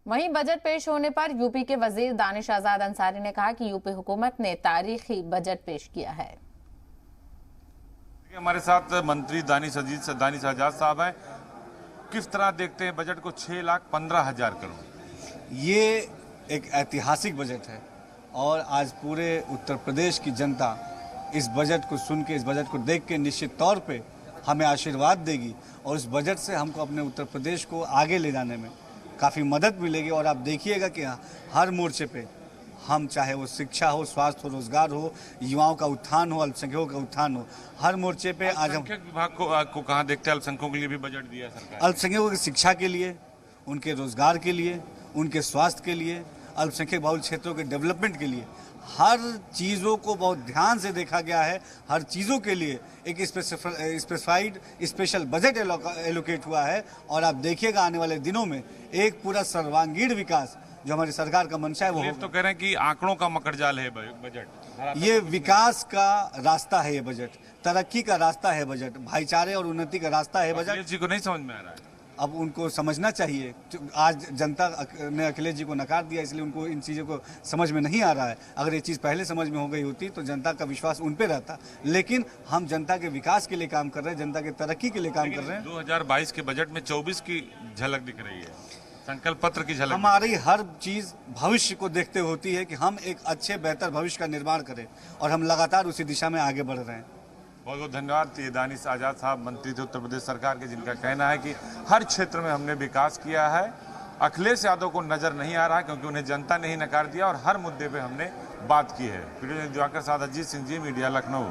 वहीं बजट पेश होने पर यूपी के वजीर दानिश आजाद अंसारी ने कहा कि यूपी हुकूमत ने तारीखी बजट पेश किया है। हमारे साथ मंत्री दानिश आजाद साहब हैं। किस तरह देखते हैं बजट को? 6,15,000 करोड़। ये एक ऐतिहासिक बजट है और आज पूरे उत्तर प्रदेश की जनता इस बजट को सुन के, इस बजट को देख के निश्चित तौर पे हमें आशीर्वाद देगी और इस बजट से हमको अपने उत्तर प्रदेश को आगे ले जाने में काफ़ी मदद मिलेगी। और आप देखिएगा कि हर मोर्चे पे हम, चाहे वो शिक्षा हो, स्वास्थ्य हो, रोजगार हो, युवाओं का उत्थान हो, अल्पसंख्यकों का उत्थान हो, हर मोर्चे पे आज हम विभाग को कहाँ देखते हैं? अल्पसंख्यकों के लिए भी बजट दिया सरकार। अल्पसंख्यकों की शिक्षा के लिए, उनके रोजगार के लिए, उनके स्वास्थ्य के लिए, अल्पसंख्यक बहुल क्षेत्रों के डेवलपमेंट के लिए हर चीज़ों को बहुत ध्यान से देखा गया है। हर चीज़ों के लिए एक स्पेसिफाइड स्पेशल बजट एलोकेट हुआ है और आप देखिएगा आने वाले दिनों में एक पूरा सर्वांगीण विकास जो हमारी सरकार का मंशा है वो तो कह रहे हैं कि आंकड़ों का मकड़जाल है बजट। ये विकास का रास्ता है, ये बजट तरक्की का रास्ता है, बजट भाईचारे और उन्नति का रास्ता है बजट। जी को नहीं समझ में आ रहा है। अब उनको समझना चाहिए। आज जनता ने अखिलेश जी को नकार दिया, इसलिए उनको इन चीज़ों को समझ में नहीं आ रहा है। अगर ये चीज़ पहले समझ में हो गई होती तो जनता का विश्वास उन पे रहता। लेकिन हम जनता के विकास के लिए काम कर रहे हैं, जनता की तरक्की के लिए काम कर रहे हैं। 2022 के बजट में 24 की झलक दिख रही है, संकल्प पत्र की झलक। हमारी हर चीज़ भविष्य को देखते होती है कि हम एक अच्छे बेहतर भविष्य का निर्माण करें और हम लगातार उसी दिशा में आगे बढ़ रहे हैं। बहुत बहुत धन्यवाद। ये दानिश आजाद साहब मंत्री थे उत्तर प्रदेश सरकार के, जिनका कहना है कि हर क्षेत्र में हमने विकास किया है। अखिलेश यादव को नजर नहीं आ रहा क्योंकि उन्हें जनता ने ही नकार दिया और हर मुद्दे पे हमने बात की है। वीडियो दिवाकर साथ अजीत सिंह जी, मीडिया लखनऊ।